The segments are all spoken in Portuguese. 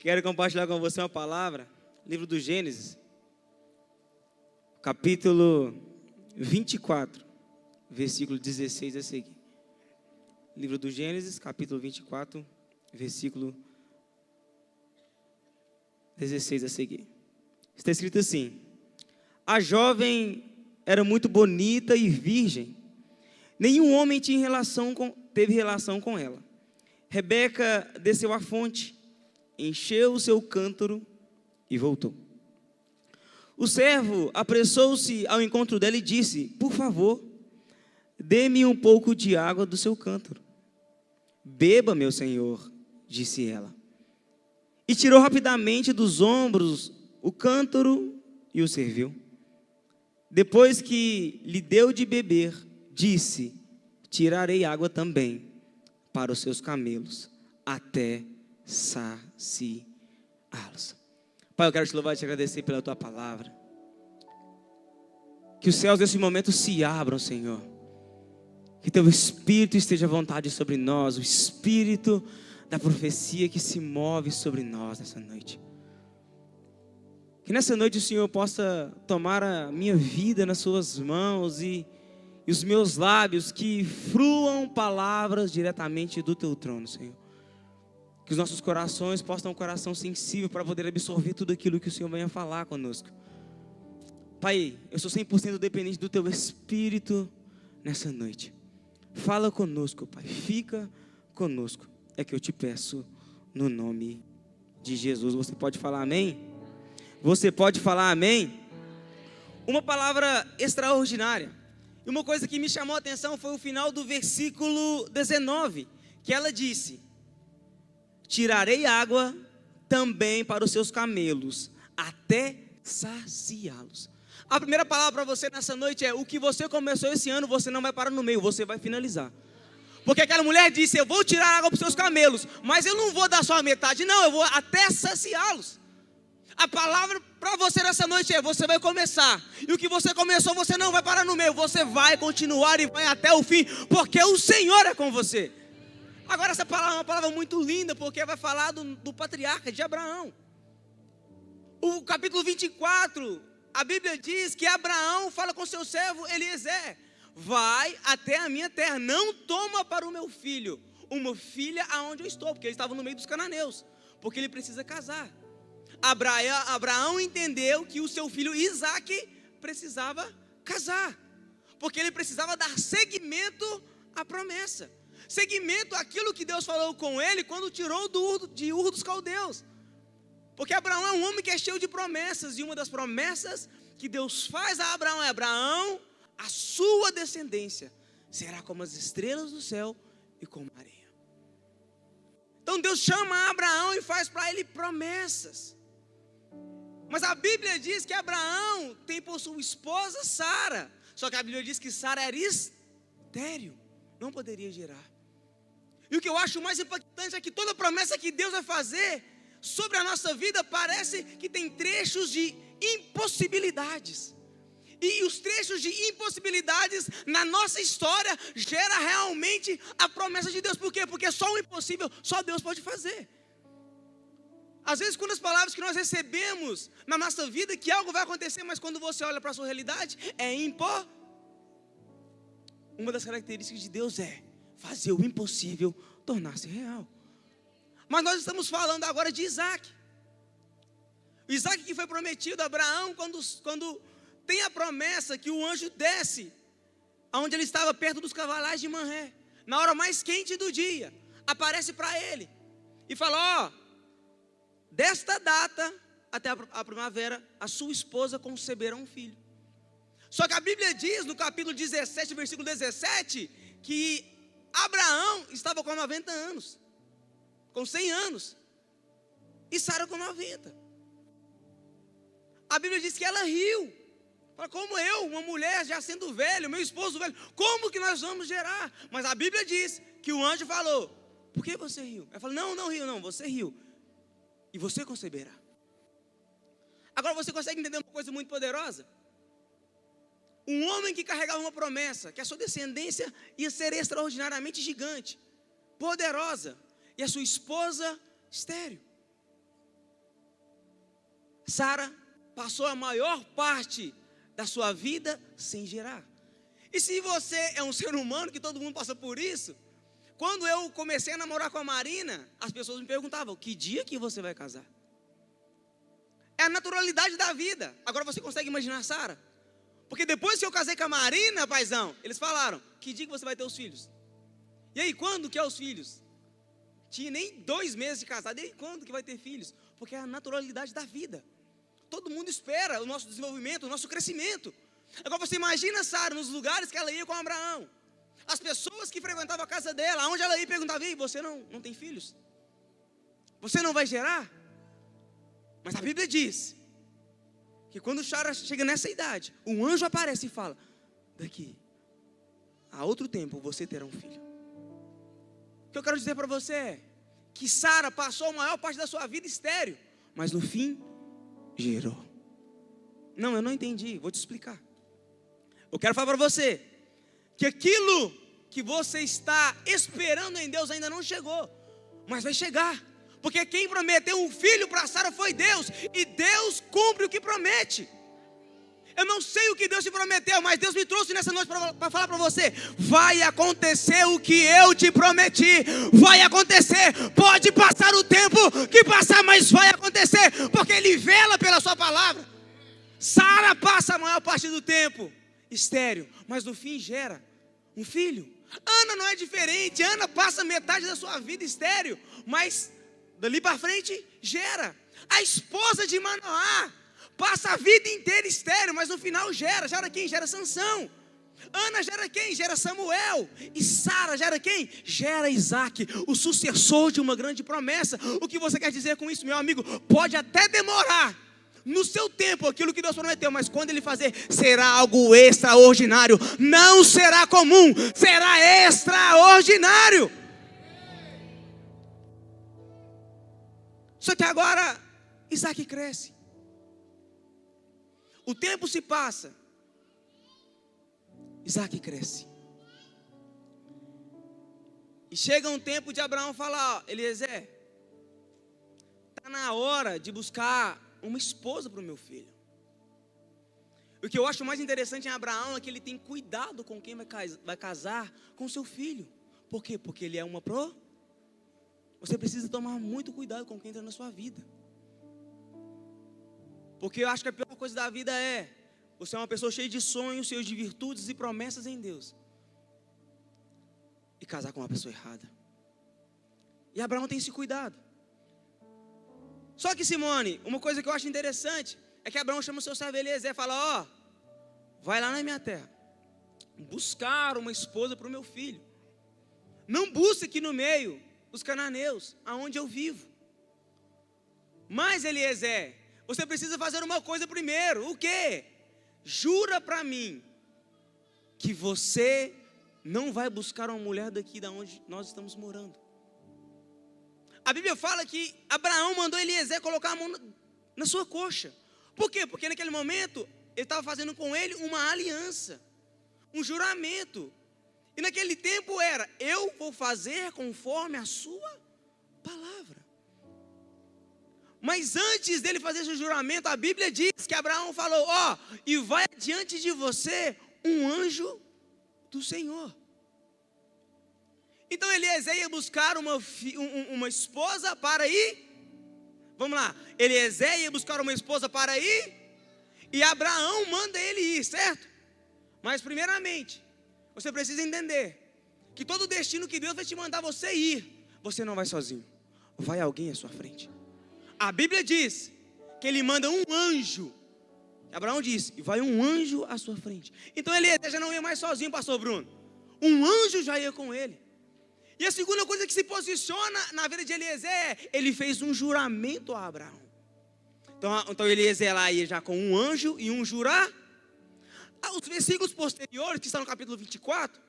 Quero compartilhar com você uma palavra, livro do Gênesis, capítulo 24, versículo 16 a seguir. Livro do Gênesis, capítulo 24, versículo 16 a seguir. Está escrito assim: a jovem era muito bonita e virgem, nenhum homem teve relação com ela. Rebeca desceu à fonte, encheu o seu cântaro e voltou. O servo apressou-se ao encontro dela e disse: por favor, dê-me um pouco de água do seu cântaro. Beba, meu senhor, disse ela. E tirou rapidamente dos ombros o cântaro e o serviu. Depois que lhe deu de beber, disse: tirarei água também para os seus camelos, até saciá-los. Pai, eu quero te louvar e te agradecer pela tua palavra. Que os céus nesse momento se abram, Senhor. Que teu Espírito esteja à vontade sobre nós, o Espírito da profecia que se move sobre nós nessa noite. Que nessa noite o Senhor possa tomar a minha vida nas suas mãos e os meus lábios que fluam palavras diretamente do teu trono, Senhor. Que os nossos corações possam ter um coração sensível para poder absorver tudo aquilo que o Senhor venha falar conosco. Pai, eu sou 100% dependente do teu Espírito nessa noite. Fala conosco, Pai, fica conosco. É que eu te peço no nome de Jesus. Você pode falar amém? Você pode falar amém? Uma palavra extraordinária. E uma coisa que me chamou a atenção foi o final do versículo 19, que ela disse: tirarei água também para os seus camelos, até saciá-los. A primeira palavra para você nessa noite é: o que você começou esse ano, você não vai parar no meio, você vai finalizar. Porque aquela mulher disse: eu vou tirar água para os seus camelos, mas eu não vou dar só a metade, não, eu vou até saciá-los. A palavra para você nessa noite é: você vai começar, e o que você começou, você não vai parar no meio, você vai continuar e vai até o fim, porque o Senhor é com você. Agora essa palavra é uma palavra muito linda, porque vai falar do patriarca, de Abraão. O capítulo 24, a Bíblia diz que Abraão fala com seu servo Eliezer: vai até a minha terra, não toma para o meu filho uma filha aonde eu estou, porque ele estava no meio dos cananeus, porque ele precisa casar. Abraão entendeu que o seu filho Isaque precisava casar, porque ele precisava dar seguimento à promessa, seguimento àquilo que Deus falou com ele quando tirou de Ur dos Caldeus. Porque Abraão é um homem que é cheio de promessas, e uma das promessas que Deus faz a Abraão é: Abraão, a sua descendência será como as estrelas do céu e como a areia. Então Deus chama Abraão e faz para ele promessas. Mas a Bíblia diz que Abraão tem por sua esposa Sara. Só que a Bíblia diz que Sara era estéril, não poderia gerar. E o que eu acho mais impactante é que toda promessa que Deus vai fazer sobre a nossa vida parece que tem trechos de impossibilidades. E os trechos de impossibilidades na nossa história gera realmente a promessa de Deus. Por quê? Porque só o impossível, só Deus pode fazer. Às vezes, quando as palavras que nós recebemos na nossa vida, que algo vai acontecer, mas quando você olha para a sua realidade, é impossível. Uma das características de Deus é fazer o impossível tornar-se real. Mas nós estamos falando agora de Isaque. O Isaque que foi prometido a Abraão quando tem a promessa que o anjo desce aonde ele estava, perto dos cavalais de Manré, na hora mais quente do dia, aparece para ele e fala: desta data até a primavera, a sua esposa conceberá um filho. Só que a Bíblia diz no capítulo 17, versículo 17, que Abraão estava com 90 anos, com 100 anos, e Sara com 90. A Bíblia diz que ela riu. Fala: como eu, uma mulher já sendo velho, meu esposo velho, como que nós vamos gerar? Mas a Bíblia diz que o anjo falou: por que você riu? Ela falou: não riu não, você riu, e você conceberá. Agora você consegue entender uma coisa muito poderosa? Um homem que carregava uma promessa, que a sua descendência ia ser extraordinariamente gigante, poderosa, e a sua esposa estéril. Sara passou a maior parte da sua vida sem gerar. E se você é um ser humano, que todo mundo passa por isso, quando eu comecei a namorar com a Marina, as pessoas me perguntavam, que dia que você vai casar? É a naturalidade da vida. Agora você consegue imaginar Sara? Porque depois que eu casei com a Marina, paizão, eles falaram, que dia que você vai ter os filhos? E aí, quando que é os filhos? Tinha nem 2 meses de casado, e aí quando que vai ter filhos? Porque é a naturalidade da vida. Todo mundo espera o nosso desenvolvimento, o nosso crescimento. Agora você imagina Sara nos lugares que ela ia com Abraão. As pessoas que frequentavam a casa dela, onde ela ia, perguntavam, ei, você não tem filhos? Você não vai gerar? Mas a Bíblia diz que quando Sara chega nessa idade, um anjo aparece e fala, daqui a outro tempo você terá um filho. O que eu quero dizer para você é que Sara passou a maior parte da sua vida estéril, mas no fim gerou. Não, eu não entendi, vou te explicar. Eu quero falar para você que aquilo que você está esperando em Deus ainda não chegou, mas vai chegar. Porque quem prometeu um filho para Sara foi Deus, e Deus cumpre o que promete. Eu não sei o que Deus te prometeu, mas Deus me trouxe nessa noite para falar para você, vai acontecer o que eu te prometi, vai acontecer, pode passar o tempo que passar, mas vai acontecer, porque Ele vela pela sua palavra. Sara passa a maior parte do tempo estéril, mas no fim gera um filho. Ana não é diferente, Ana passa metade da sua vida estéril, mas dali para frente gera. A esposa de Manoá passa a vida inteira estéril, mas no final gera. Gera quem? Gera Sansão. Ana gera quem? Gera Samuel. E Sara gera quem? Gera Isaac, o sucessor de uma grande promessa. O que você quer dizer com isso, meu amigo? Pode até demorar no seu tempo aquilo que Deus prometeu, mas quando Ele fazer, será algo extraordinário. Não será comum, será extraordinário. Só que agora Isaac cresce, o tempo se passa, Isaac cresce, e chega um tempo de Abraão falar, ó, Eliezer, está na hora de buscar uma esposa para o meu filho. O que eu acho mais interessante em Abraão é que ele tem cuidado com quem vai casar com seu filho. Por quê? Porque ele é uma Você precisa tomar muito cuidado com quem entra na sua vida. Porque eu acho que a pior coisa da vida é você é uma pessoa cheia de sonhos, cheia de virtudes e promessas em Deus, e casar com uma pessoa errada. E Abraão tem esse cuidado. Só que, Simone, uma coisa que eu acho interessante é que Abraão chama o seu servo Eliezer e fala, ó, vai lá na minha terra buscar uma esposa para o meu filho. Não busque aqui no meio os cananeus, aonde eu vivo. Mas, Eliezer, você precisa fazer uma coisa primeiro. O quê? Jura para mim que você não vai buscar uma mulher daqui da onde nós estamos morando. A Bíblia fala que Abraão mandou Eliezer colocar a mão na sua coxa. Por quê? Porque naquele momento ele estava fazendo com ele uma aliança, um juramento. E naquele tempo era, eu vou fazer conforme a sua palavra. Mas antes dele fazer esse juramento, a Bíblia diz que Abraão falou, ó, e vai diante de você um anjo do Senhor. Então Eliezer ia buscar uma esposa para ir. Vamos lá, Eliezer ia buscar uma esposa para ir, e Abraão manda ele ir, certo? Mas primeiramente, você precisa entender que todo destino que Deus vai te mandar você ir, você não vai sozinho, vai alguém à sua frente. A Bíblia diz que Ele manda um anjo. Abraão disse, e vai um anjo à sua frente. Então Eliezer já não ia mais sozinho, pastor Bruno. Um anjo já ia com ele. E a segunda coisa que se posiciona na vida de Eliezer é, ele fez um juramento a Abraão. Então Eliezer lá ia já com um anjo e um jurar. Os versículos posteriores, que estão no capítulo 24,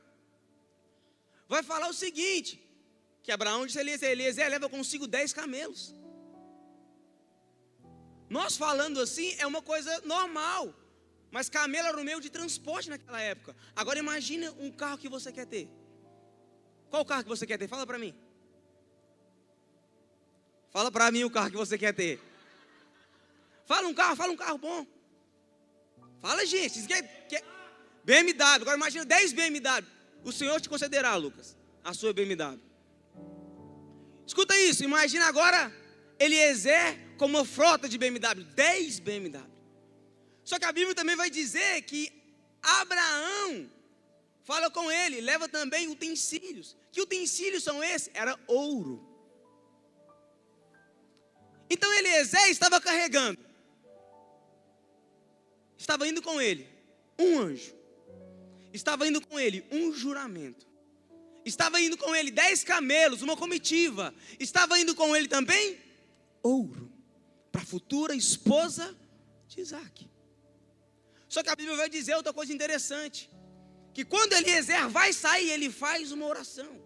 vai falar o seguinte, que Abraão disse a Eliezer, Eliezer leva consigo 10 camelos. Nós falando assim é uma coisa normal, mas camelo era o meio de transporte naquela época. Agora imagine um carro que você quer ter. Qual carro que você quer ter? Fala para mim. Fala para mim o carro que você quer ter. Fala um carro bom. Fala, gente. BMW. Agora imagina 10 BMW. O Senhor te concederá, Lucas, a sua BMW. Escuta isso. Imagina agora Eliezer com uma frota de BMW. 10 BMW. Só que a Bíblia também vai dizer que Abraão fala com ele, leva também utensílios. Que utensílios são esses? Era ouro. Então Eliezer estava carregando. Estava indo com ele um anjo. Estava indo com ele um juramento. Estava indo com ele 10 camelos, uma comitiva. Estava indo com ele também ouro. Para a futura esposa de Isaac. Só que a Bíblia vai dizer outra coisa interessante. Que quando Eliezer vai sair, ele faz uma oração.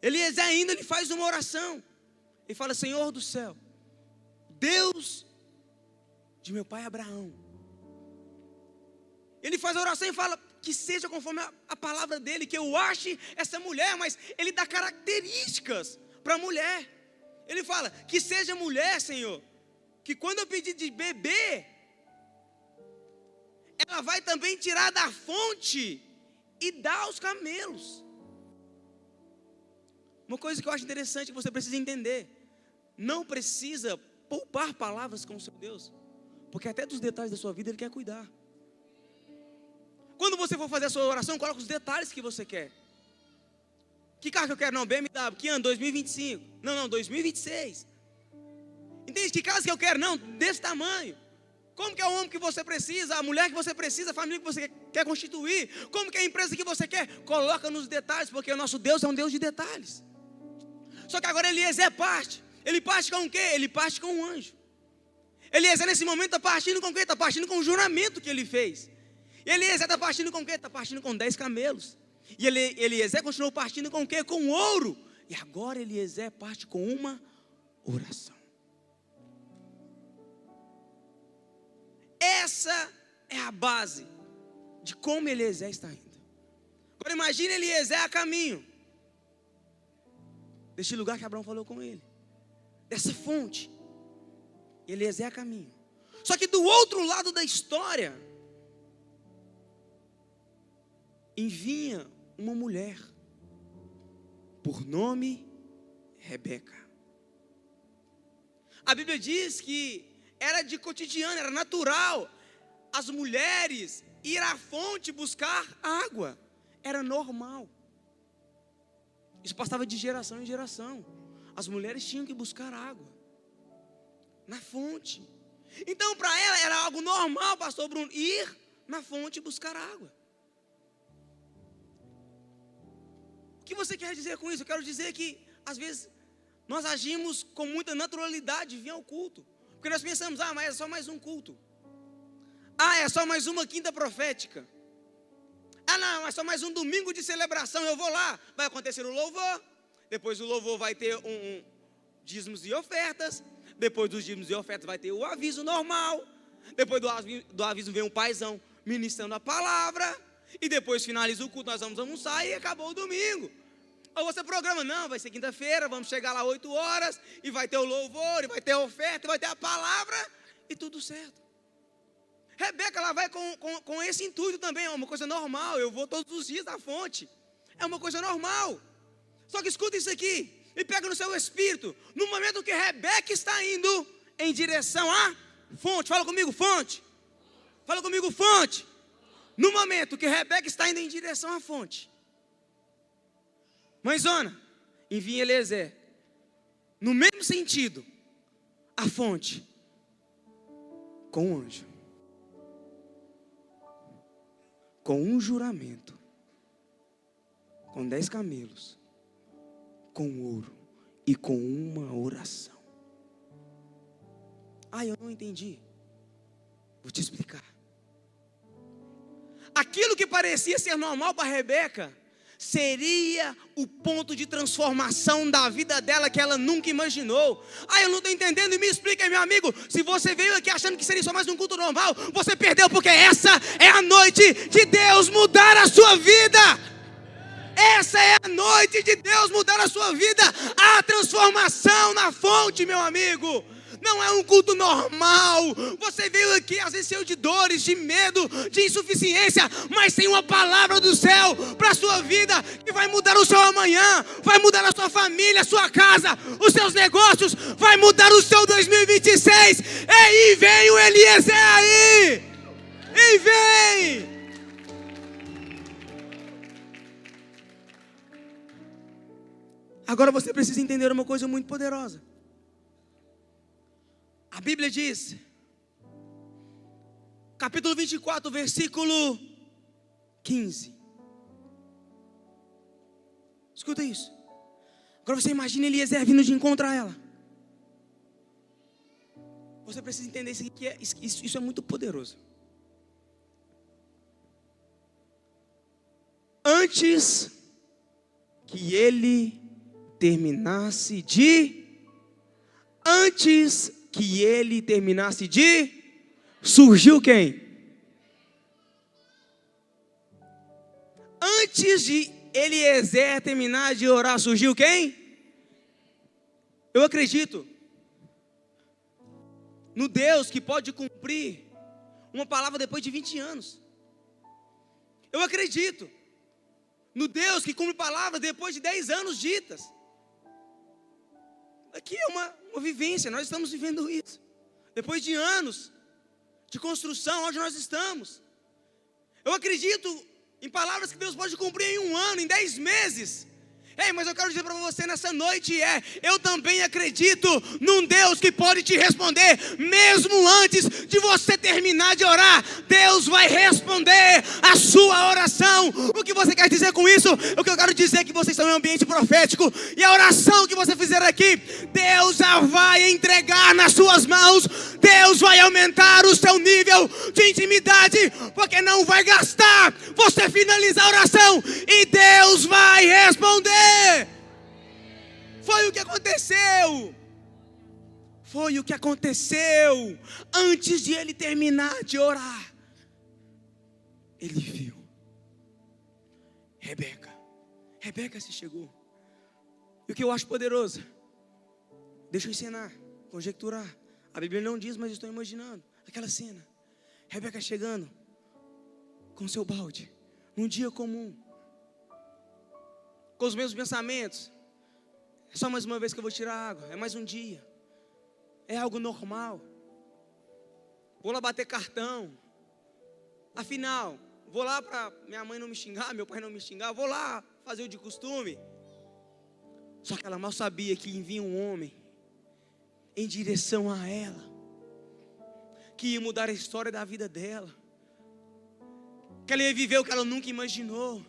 Eliezer ainda ele faz uma oração. Ele fala: Senhor do céu, Deus de meu pai Abraão. Ele faz a oração e fala que seja conforme a palavra dele, que eu ache essa mulher, mas ele dá características para a mulher. Ele fala que seja mulher, Senhor, que quando eu pedir de beber, ela vai também tirar da fonte e dar aos camelos. Uma coisa que eu acho interessante que você precisa entender: não precisa poupar palavras com o seu Deus, porque até dos detalhes da sua vida Ele quer cuidar. Quando você for fazer a sua oração, coloca os detalhes que você quer. Que carro que eu quero? Não, BMW. Que ano? 2025. Não, 2026. Entende? Que casa que eu quero? Não, desse tamanho. Como que é o homem que você precisa, a mulher que você precisa, a família que você quer constituir? Como que é a empresa que você quer? Coloca nos detalhes, porque o nosso Deus é um Deus de detalhes. Só que agora Eliezer parte. Ele parte com o quê? Ele parte com um anjo. Eliezer nesse momento está partindo com o quê? Está partindo com o juramento que ele fez. E Eliezer está partindo com o quê? Está partindo com 10 camelos. E Eliezer continuou partindo com o quê? Com ouro. E agora Eliezer parte com uma oração. Essa é a base de como Eliezer está indo. Agora imagine Eliezer a caminho deste lugar que Abraão falou com ele, dessa fonte. Eliezer a caminho. Só que do outro lado da história envinha uma mulher por nome Rebeca. A Bíblia diz que era de cotidiano, era natural as mulheres ir à fonte buscar água. Era normal. Isso passava de geração em geração. As mulheres tinham que buscar água na fonte. Então para ela era algo normal, pastor Bruno, ir na fonte buscar água. O que você quer dizer com isso? Eu quero dizer que às vezes nós agimos com muita naturalidade de vir ao culto. Porque nós pensamos: mas é só mais um culto. É só mais uma quinta profética. Não, é só mais um domingo de celebração, eu vou lá. Vai acontecer o louvor. Depois do louvor vai ter dízimos e ofertas. Depois dos dízimos e ofertas vai ter o aviso normal. Depois do aviso vem um paizão ministrando a palavra. E depois finaliza o culto, nós vamos almoçar e acabou o domingo. Ou você programa: não, vai ser quinta-feira, vamos chegar lá 8 horas, e vai ter o louvor, e vai ter a oferta, e vai ter a palavra, e tudo certo. Rebeca, ela vai com esse intuito também, é uma coisa normal. Eu vou todos os dias à fonte, é uma coisa normal. Só que escuta isso aqui, e pega no seu espírito. No momento que Rebeca está indo em direção à fonte, fala comigo, fonte. Fala comigo, fonte. No momento que Rebeca está indo em direção à fonte, mãezona, envia Eliezer, no mesmo sentido, a fonte, com um anjo, com um juramento, com 10 camelos, com ouro e com uma oração. Eu não entendi. Vou te explicar. Aquilo que parecia ser normal para Rebeca seria o ponto de transformação da vida dela que ela nunca imaginou. Eu não estou entendendo, e me explica aí, meu amigo. Se você veio aqui achando que seria só mais um culto normal, você perdeu, porque essa é a noite de Deus mudar a sua vida. Essa é a noite de Deus mudar a sua vida. A transformação na fonte, meu amigo. Não é um culto normal. Você veio aqui às vezes cheio de dores, de medo, de insuficiência, mas tem uma palavra do céu para a sua vida que vai mudar o seu amanhã, vai mudar a sua família, a sua casa, os seus negócios, vai mudar o seu 2026. E vem o Eliezer aí. E vem. Agora você precisa entender uma coisa muito poderosa. A Bíblia diz, capítulo 24, versículo 15. Escuta isso. Agora você imagina Eliezer vindo de encontro a ela. Você precisa entender isso aqui, isso é muito poderoso. Antes que ele terminasse de... surgiu quem? Antes de Eliezer terminar de orar, surgiu quem? Eu acredito no Deus que pode cumprir uma palavra depois de 20 anos. Eu acredito no Deus que cumpre palavras depois de 10 anos ditas. Aqui é uma vivência, nós estamos vivendo isso. Depois de anos de construção, onde nós estamos. Eu acredito em palavras que Deus pode cumprir em 1 ano, em 10 meses. Ei, mas eu quero dizer para você nessa noite eu também acredito num Deus que pode te responder, mesmo antes de você terminar de orar. Deus vai responder a sua oração. O que você quer dizer com isso? O que eu quero dizer é que vocês estão em um ambiente profético, e a oração que você fizer aqui, Deus já vai entregar nas suas mãos. Deus vai aumentar o seu nível de intimidade, porque não vai gastar você finalizar a oração, e Deus vai responder. Foi o que aconteceu. Foi o que aconteceu. Antes de ele terminar de orar, ele viu Rebeca. Rebeca se chegou. E o que eu acho poderoso, deixa eu ensinar, conjecturar. A Bíblia não diz, mas estou imaginando aquela cena. Rebeca chegando com seu balde, num dia comum, com os mesmos pensamentos. É só mais uma vez que eu vou tirar água, é mais um dia, é algo normal. Vou lá bater cartão. Afinal, vou lá para minha mãe não me xingar, meu pai não me xingar, vou lá fazer o de costume. Só que ela mal sabia que vinha um homem em direção a ela, que ia mudar a história da vida dela, que ela ia viver o que ela nunca imaginou.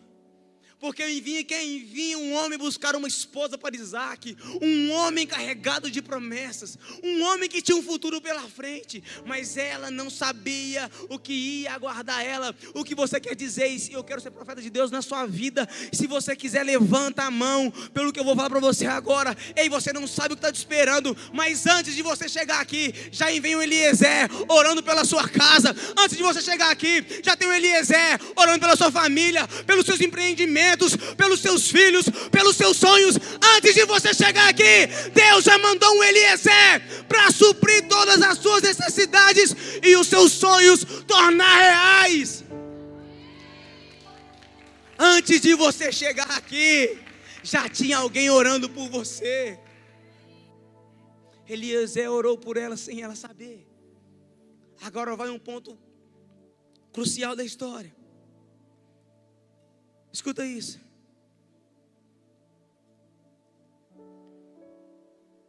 Porque vinha um homem buscar uma esposa para Isaac, um homem carregado de promessas, um homem que tinha um futuro pela frente, mas ela não sabia o que ia aguardar ela. O que você quer dizer? E eu quero ser profeta de Deus na sua vida. Se você quiser, levanta a mão pelo que eu vou falar para você agora. Ei, você não sabe o que está te esperando, mas antes de você chegar aqui, já vem o Eliezer orando pela sua casa. Antes de você chegar aqui, já tem o Eliezer orando pela sua família, pelos seus empreendimentos, pelos seus filhos, pelos seus sonhos. Antes de você chegar aqui, Deus já mandou um Eliezer para suprir todas as suas necessidades e os seus sonhos tornar reais. Antes de você chegar aqui, já tinha alguém orando por você. Eliezer orou por ela sem ela saber. Agora vai um ponto crucial da história. Escuta isso.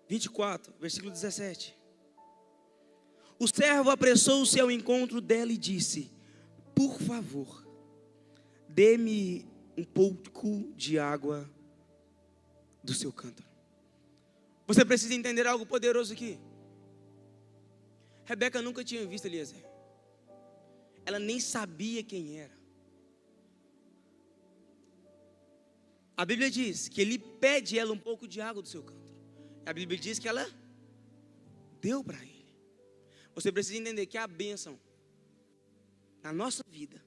24, versículo 17. O servo apressou-se ao encontro dela e disse: por favor, dê-me um pouco de água do seu cântaro. Você precisa entender algo poderoso aqui. Rebeca nunca tinha visto Eliezer. Ela nem sabia quem era. A Bíblia diz que ele pede ela um pouco de água do seu cântaro. A Bíblia diz que ela deu para ele. Você precisa entender que a bênção na nossa vida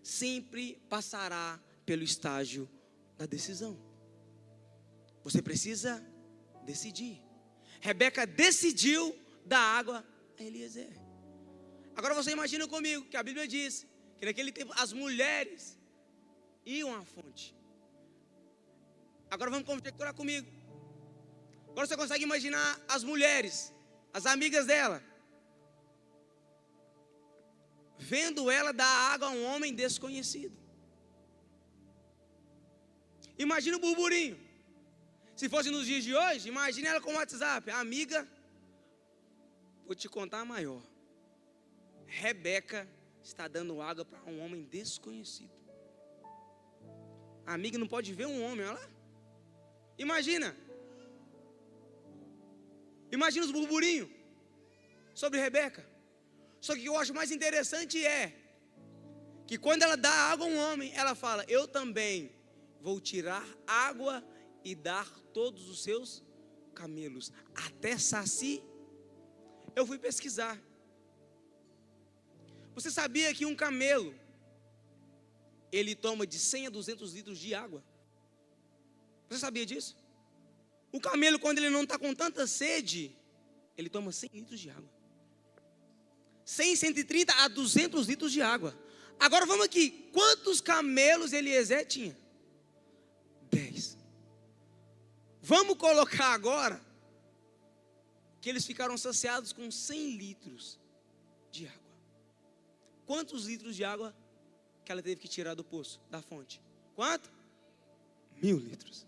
sempre passará pelo estágio da decisão. Você precisa decidir. Rebeca decidiu dar água a Eliezer. Agora você imagina comigo que a Bíblia diz que naquele tempo as mulheres iam à fonte. Agora vamos conjecturar comigo. Agora você consegue imaginar as mulheres, as amigas dela, vendo ela dar água a um homem desconhecido. Imagina o burburinho. Se fosse nos dias de hoje, imagine ela com o WhatsApp. Amiga, vou te contar a maior. Rebeca está dando água para um homem desconhecido. A amiga não pode ver um homem, olha lá. Imagina os burburinhos sobre Rebeca. Só que o que eu acho mais interessante é que quando ela dá água a um homem, ela fala: eu também vou tirar água e dar todos os seus camelos, até saci. Eu fui pesquisar. Você sabia que um camelo, ele toma de 100 a 200 litros de água? Você sabia disso? O camelo, quando ele não está com tanta sede, ele toma 100 litros de água. 100, 130 a 200 litros de água. Agora vamos aqui. Quantos camelos Eliezer tinha? 10. Vamos colocar agora que eles ficaram saciados com 100 litros de água. Quantos litros de água que ela teve que tirar do poço, da fonte? Quanto? 1000 litros.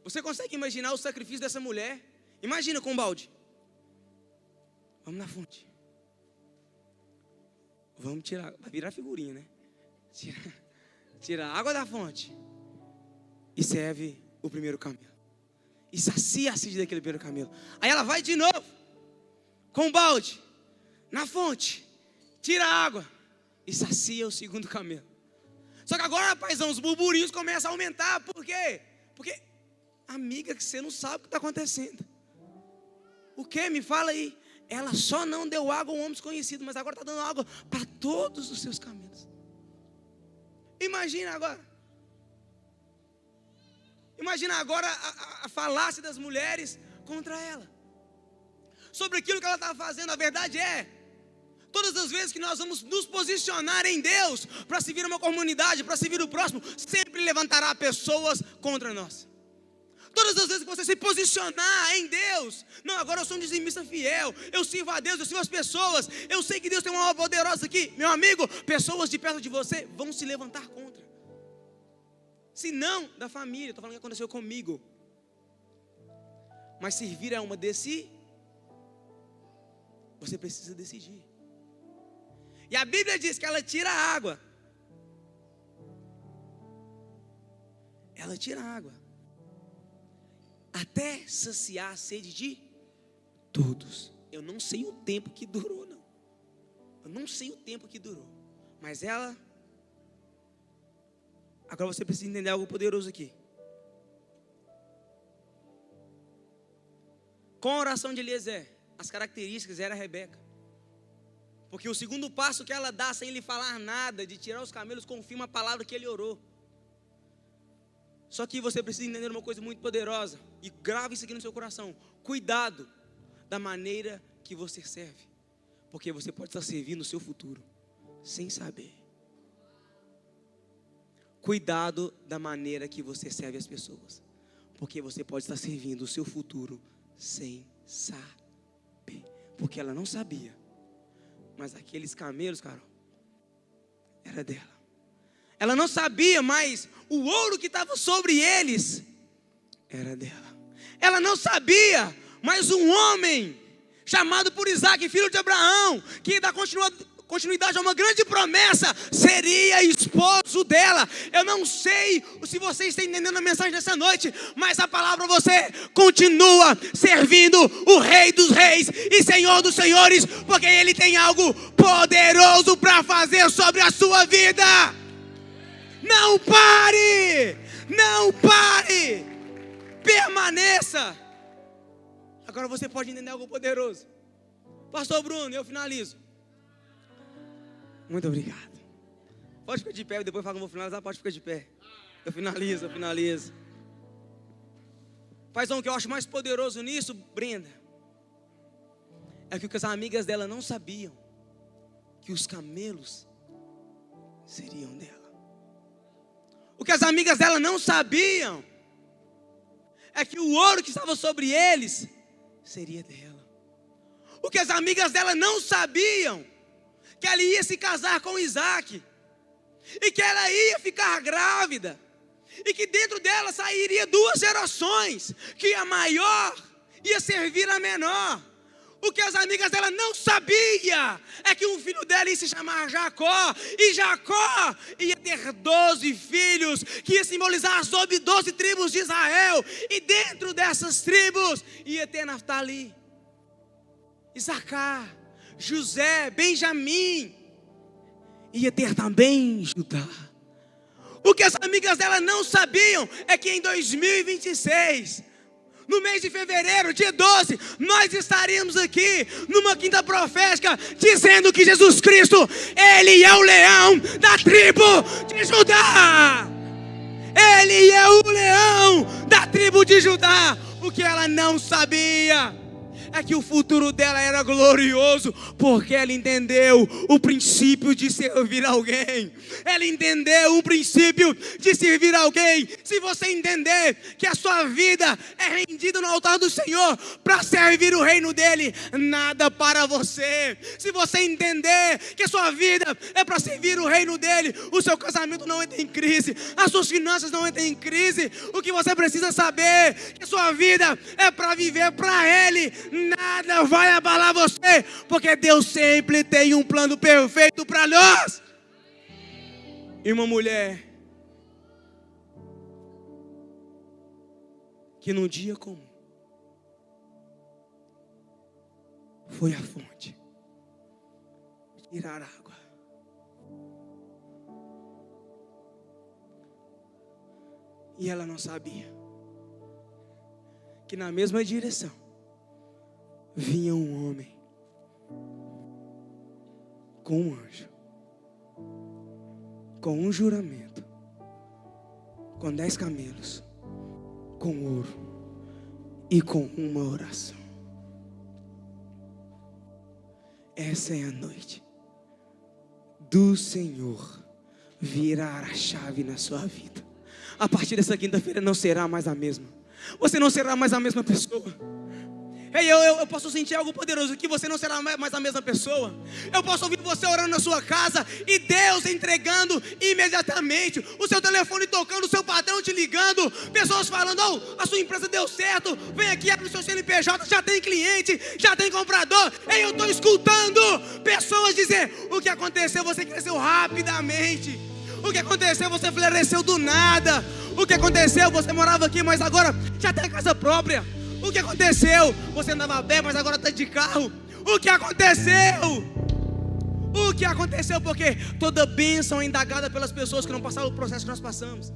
Você consegue imaginar o sacrifício dessa mulher? Imagina com um balde. Vamos na fonte. Vamos tirar, vai virar figurinha, né? Tira a água da fonte e serve o primeiro camelo. E sacia a sede daquele primeiro camelo. Aí ela vai de novo com o balde na fonte, tira a água e sacia o segundo camelo. Só que agora, paizão, os burburinhos começam a aumentar. Por quê? Porque, amiga, que você não sabe o que está acontecendo. O que? Me fala aí. Ela só não deu água a um homem desconhecido, mas agora está dando água para todos os seus camelos. Imagina agora. Imagina agora a falácia das mulheres contra ela. Sobre aquilo que ela estava fazendo. A verdade é, todas as vezes que nós vamos nos posicionar em Deus, para servir uma comunidade, para servir o próximo, sempre levantará pessoas contra nós. Todas as vezes que você se posicionar em Deus, não, agora eu sou um dizimista fiel, eu sirvo a Deus, eu sirvo as pessoas, eu sei que Deus tem uma obra poderosa aqui, meu amigo, pessoas de perto de você vão se levantar contra. Se não, da família, estou falando que aconteceu comigo. Mas servir é uma decisão. Você precisa decidir. E a Bíblia diz que ela tira a água. Ela tira a água até saciar a sede de todos. Eu não sei o tempo que durou, não. Eu não sei o tempo que durou. Mas ela... Agora você precisa entender algo poderoso aqui. Com a oração de Eliezer, as características era a Rebeca. Porque o segundo passo que ela dá, sem ele falar nada, de tirar os camelos, confirma a palavra que ele orou. Só que você precisa entender uma coisa muito poderosa. E grave isso aqui no seu coração. Cuidado da maneira que você serve. Porque você pode estar servindo o seu futuro sem saber. Cuidado da maneira que você serve as pessoas. Porque você pode estar servindo o seu futuro sem saber. Porque ela não sabia. Mas aqueles camelos, Carol, era dela. Ela não sabia, mas o ouro que estava sobre eles era dela. Ela não sabia, mas um homem chamado por Isaac, filho de Abraão, que dá continuidade a uma grande promessa, seria esposo dela. Eu não sei se você está entendendo a mensagem dessa noite, mas a palavra você continua servindo o Rei dos Reis e Senhor dos Senhores, porque Ele tem algo poderoso para fazer sobre a sua vida. Não pare! Não pare! Permaneça! Agora você pode entender algo poderoso. Pastor Bruno, eu finalizo. Muito obrigado. Pode ficar de pé, depois fala que eu vou finalizar, pode ficar de pé. Eu finalizo. Paizão, o que eu acho mais poderoso nisso, Brenda, é que as amigas dela não sabiam que os camelos seriam dela. O que as amigas dela não sabiam é que o ouro que estava sobre eles seria dela. O que as amigas dela não sabiam, que ela ia se casar com Isaac, e que ela ia ficar grávida, e que dentro dela sairia 2 gerações, que a maior ia servir a menor. O que as amigas dela não sabiam é que um filho dela ia se chamar Jacó, e Jacó ia ter 12 filhos, que ia simbolizar as 12 tribos de Israel, e dentro dessas tribos ia ter Naftali, Isacar, José, Benjamim, ia ter também Judá. O que as amigas dela não sabiam é que em 2026, no mês de fevereiro, dia 12, nós estaríamos aqui numa quinta profética, dizendo que Jesus Cristo, Ele é o leão da tribo de Judá. Ele é o leão da tribo de Judá. O que ela não sabia é que o futuro dela era glorioso, porque ela entendeu o princípio de servir alguém. Ela entendeu o princípio de servir alguém. Se você entender que a sua vida é rendida no altar do Senhor para servir o reino dele, nada para você. Se você entender que a sua vida é para servir o reino dele, o seu casamento não entra em crise, as suas finanças não entram em crise. O que você precisa saber é que a sua vida é para viver para ele. Nada vai abalar você, porque Deus sempre tem um plano perfeito para nós. E uma mulher que num dia comum foi à fonte tirar água. E ela não sabia que na mesma direção vinha um homem com um anjo, com um juramento, com 10 camelos, com ouro e com uma oração. Essa é a noite do Senhor virar a chave na sua vida. A partir dessa quinta-feira não será mais a mesma. Você não será mais a mesma pessoa. Eu posso sentir algo poderoso, que você não será mais a mesma pessoa. Eu posso ouvir você orando na sua casa e Deus entregando imediatamente, o seu telefone tocando, o seu patrão te ligando, pessoas falando: oh, a sua empresa deu certo, vem aqui, abre o seu CNPJ, já tem cliente, já tem comprador. Eu estou escutando pessoas dizer: o que aconteceu? Você cresceu rapidamente. O que aconteceu? Você floresceu do nada. O que aconteceu? Você morava aqui, mas agora já tem a casa própria. O que aconteceu? Você andava a pé, mas agora está de carro. O que aconteceu? O que aconteceu? Porque toda bênção é indagada pelas pessoas que não passaram o processo que nós passamos.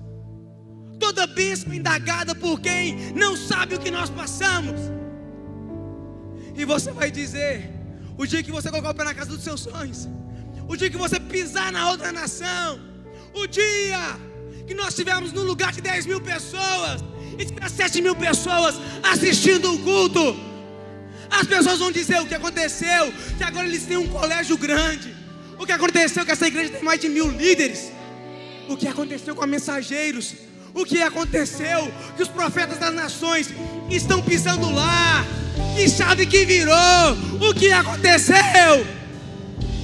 Toda bênção é indagada por quem não sabe o que nós passamos. E você vai dizer: o dia que você colocar o pé na casa dos seus sonhos, o dia que você pisar na outra nação, o dia que nós estivermos num lugar de 10 mil pessoas e tiver 7 mil pessoas assistindo o culto, as pessoas vão dizer: o que aconteceu? Que agora eles têm um colégio grande. O que aconteceu? Que essa igreja tem mais de 1000 líderes. O que aconteceu com a Mensageiros? O que aconteceu? Que os profetas das nações estão pisando lá. Que chave que virou? O que aconteceu?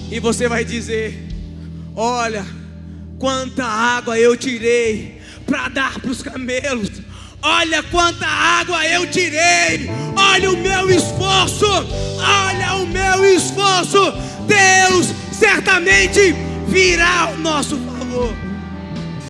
E você vai dizer: olha, quanta água eu tirei para dar para os camelos. Olha quanta água eu tirei. Olha o meu esforço. Olha o meu esforço. Deus certamente virá ao nosso favor.